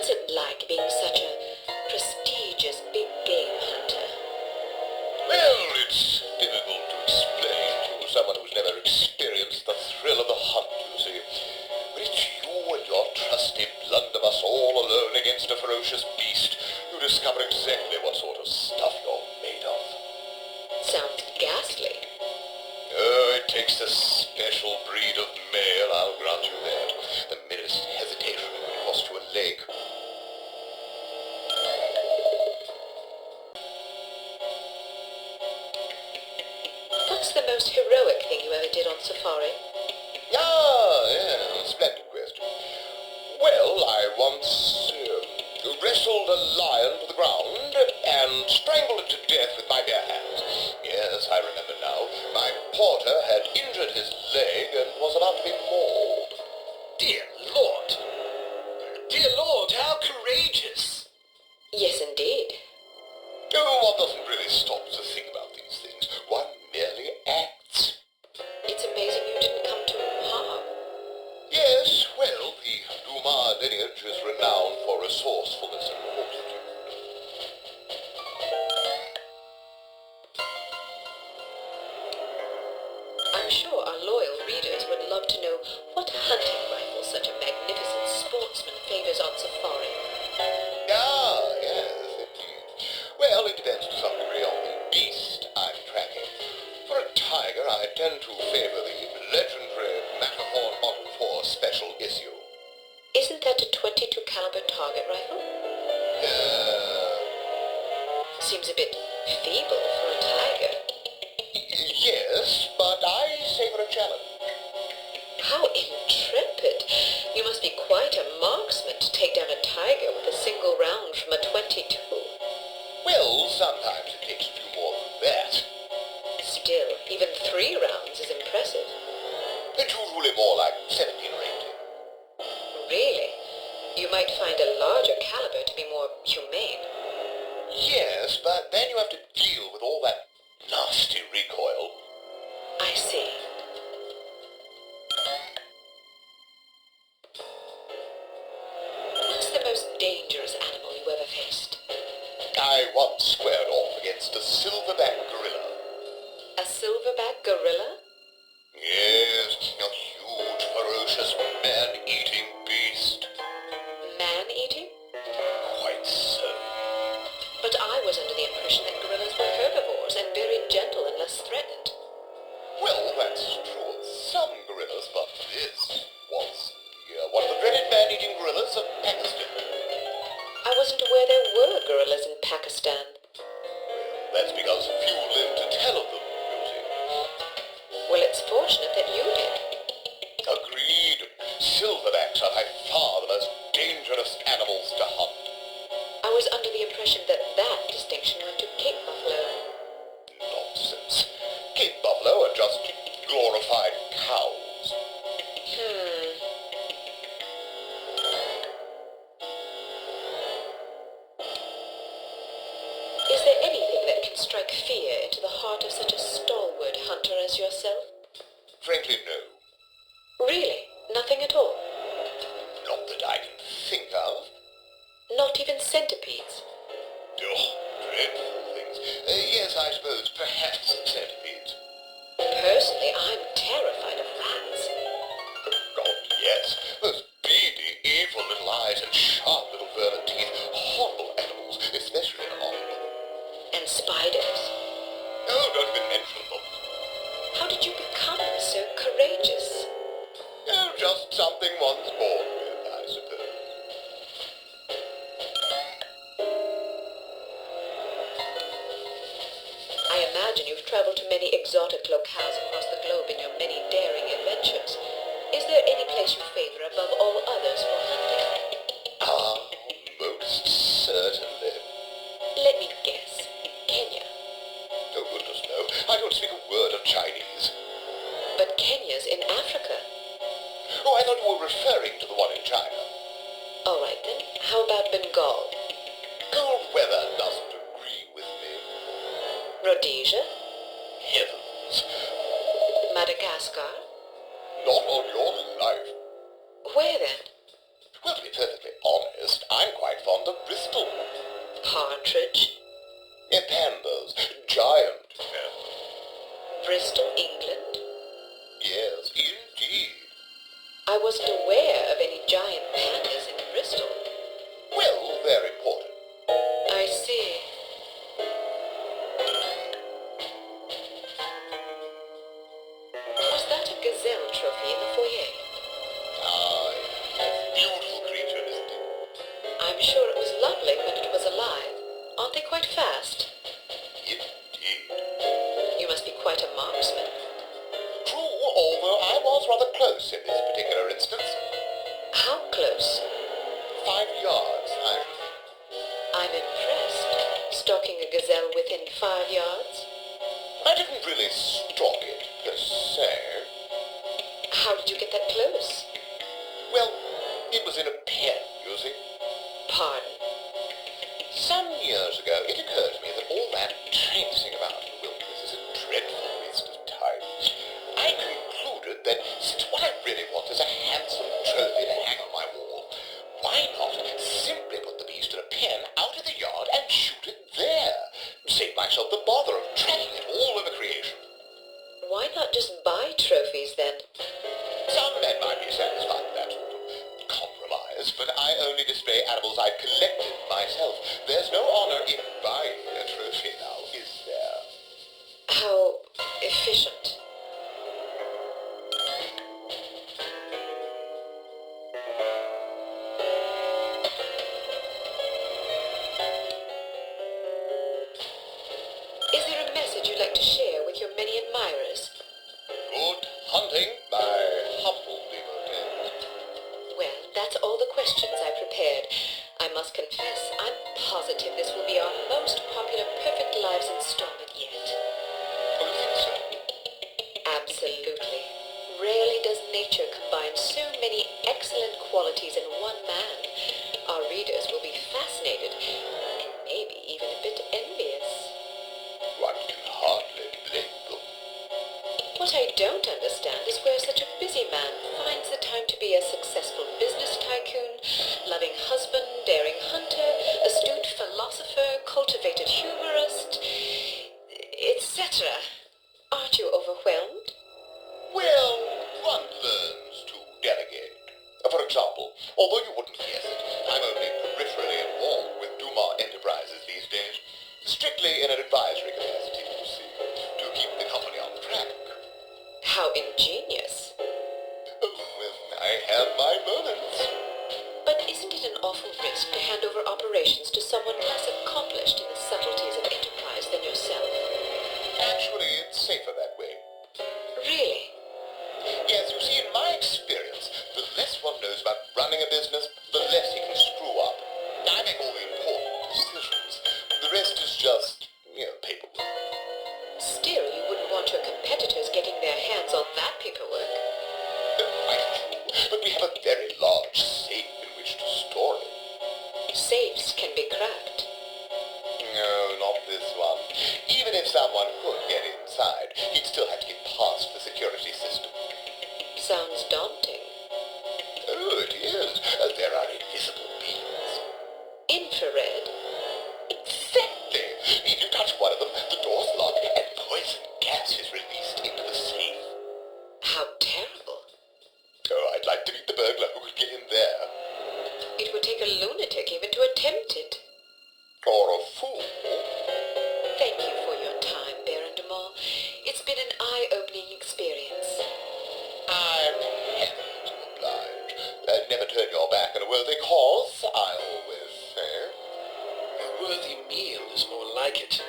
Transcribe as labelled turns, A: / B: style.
A: What's it like being such a prestigious big game hunter?
B: Well, it's difficult to explain to someone who's never experienced the thrill of the hunt, you see. But it's you and your trusty blunderbuss all alone against a ferocious beast. You discover exactly what sort of stuff you're made of.
A: Sounds ghastly.
B: Oh, it takes a special breed of male, I'll grant you that. The merest hesitation will cost you a leg.
A: What's the most heroic thing you ever did on safari?
B: Yeah, splendid question. Well, I once wrestled a lion to the ground and strangled it to death with my bare hands. Yes, I remember now. My porter had injured his leg and was about to be mauled.
C: Dear Lord! Dear Lord, how courageous!
A: Yes, indeed.
B: Oh, one doesn't really stop to think about these things. One merely acts.
A: It's amazing you didn't come to harm.
B: Yes, well, the Dumas lineage is renowned for resourcefulness and fortitude.
A: I'm sure our loyal readers would love to know what hunting rifle such a magnificent sportsman favors on safari.
B: Ah, yes, indeed. Well, it depends to some degree on the beast I'm tracking. For a tiger, I tend to favor the legendary Matterhorn Model 4 special issue.
A: Isn't that a .22 caliber target rifle? Seems a bit feeble for a tiger.
B: Yes, but I savor a challenge.
A: How intrepid! You must be quite a marksman to take down a tiger with a single round from a .22.
B: Well, sometimes it takes a few more than that.
A: Still, even 3 rounds is impressive.
B: It's usually more like 17 or 18.
A: Really? You might find a larger caliber to be more humane.
B: Yes, but then you have to deal with all that nasty recoil.
A: I see. What's the most dangerous animal you ever faced?
B: I once squared off against a silverback gorilla.
A: A silverback gorilla?
B: Yes, a huge, ferocious, man-eating beast.
A: Man-eating?
B: Quite so.
A: But I was under the impression that gorillas were herbivores and very gentle and less threatened.
B: Well, that's true of some gorillas, but this was one of the dreaded man-eating gorillas of Pakistan.
A: I wasn't aware there were gorillas in Pakistan.
B: Well, that's because few live to tell of them, you see.
A: Well, it's fortunate that you did.
B: Agreed. Silverbacks are by far the most dangerous animals to hunt.
A: I was under the impression that distinction went to Cape buffalo.
B: Nonsense. Cape buffalo are just glorified cows.
A: Is there anything that can strike fear into the heart of such a stalwart hunter as yourself?
B: Frankly, no.
A: Really? Nothing at all?
B: Not that I can think of.
A: Not even centipedes?
B: Oh, dreadful things. Yes, I suppose, perhaps centipedes.
A: Personally, I'm terrified of rats.
B: God, yes. Those beady, evil little eyes and sharp little vermin teeth. Horrible animals, especially in Oregon.
A: And spiders.
B: Oh, don't even mention them.
A: How did you become so courageous?
B: Oh, just something one's born with, I suppose.
A: I imagine you've traveled to many exotic locales across the globe in your many daring adventures. Is there any place you favor above all others for hunting?
B: Ah, most certainly.
A: Let me guess. Kenya.
B: Oh, goodness, no. I don't speak a word of Chinese.
A: But Kenya's in Africa.
B: Oh, I thought you were referring to the one in China.
A: All right then. How about Bengal?
B: Cold weather doesn't agree with me.
A: Rhodesia?
B: Heavens.
A: Madagascar?
B: Not on your life.
A: Where then?
B: Well, to be perfectly honest, I'm quite fond of Bristol.
A: Partridge.
B: Pandas. Giant pandas.
A: Bristol, England.
B: Yes, indeed.
A: I wasn't aware of any giant pandas in Bristol.
B: Well, they're important.
A: I see. Was that a gazelle trophy in the foyer?
B: Ah, yes. Beautiful creature, isn't it?
A: I'm sure it was lovely when it was alive. Aren't they quite fast?
B: Indeed.
A: You must be quite a marksman.
B: True, although I was rather close in this particular instance.
A: How close?
B: 5 yards, I should think.
A: I'm impressed. Stalking a gazelle within 5 yards?
B: I didn't really stalk it, per se.
A: How did you get that close?
B: Well, it was in a pen, you see.
A: Pardon?
B: Some years ago, it occurred to me that all that traipsing about in the wilderness is a dreadful waste of time. I concluded that since what I really want is a handsome trophy to hang on my wall, why not simply put the beast in a pen out in the yard and shoot it there? Save myself the bother of tracking it all over creation.
A: Why not just buy trophies then?
B: Some men might be satisfied with that sort of compromise, but I only display animals I've collected myself. There's no honor in buying a trophy now, is there?
A: How efficient. Is there a message you'd like to share with your many admirers?
B: Good hunting, my humble devotee.
A: Well, that's all the questions I prepared. I must confess, I'm positive this will be our most popular Perfect Lives installment yet.
B: Oh, you think so?
A: Absolutely. Rarely does nature combine so many excellent qualities in one man. Our readers will be fascinated, and maybe even a bit envious.
B: One can hardly blame them.
A: What I don't understand is where such a busy man finds the time to be a successful business tycoon, loving husband, daring hunter, astute philosopher, cultivated humorist, etc. Aren't you overwhelmed?
B: Well, one learns to delegate. For example, although you wouldn't guess it, I'm only peripherally involved with Dumas enterprises these days. Strictly in an advisory capacity, you see, to keep the company on track.
A: How ingenious.
B: Oh, well, I have my moments.
A: But isn't it an awful risk to hand over operations to someone less accomplished in the subtleties of enterprise than yourself?
B: Actually, it's safer that way.
A: Really?
B: Yes, you see, in my experience, the less one knows about running a business, the less he can screw up. I make all the important decisions. The rest is just, paperwork.
A: Still, you wouldn't want your competitors getting their hands on that paperwork.
B: Quite true, but we have a very large safe in which to store it.
A: Safes can be cracked.
B: No, not this one. Even if someone could get inside, he'd still have to get past the security system.
A: Sounds daunting.
B: Oh, it is. There are invisible beams.
A: Infrared?
B: Exactly. If you touch one of them, the door's locked and poison gas is released into the safe.
A: How terrible.
B: Oh, I'd like to meet the burglar who could get in there.
A: It would take a lunatic even to attempt it.
B: Or a fool.
A: Thank you for your time, Baron Dumas. It's been an eye-opening experience.
B: I'm happy to oblige. Never turn your back on a worthy cause, I always say.
C: A worthy meal is more like it.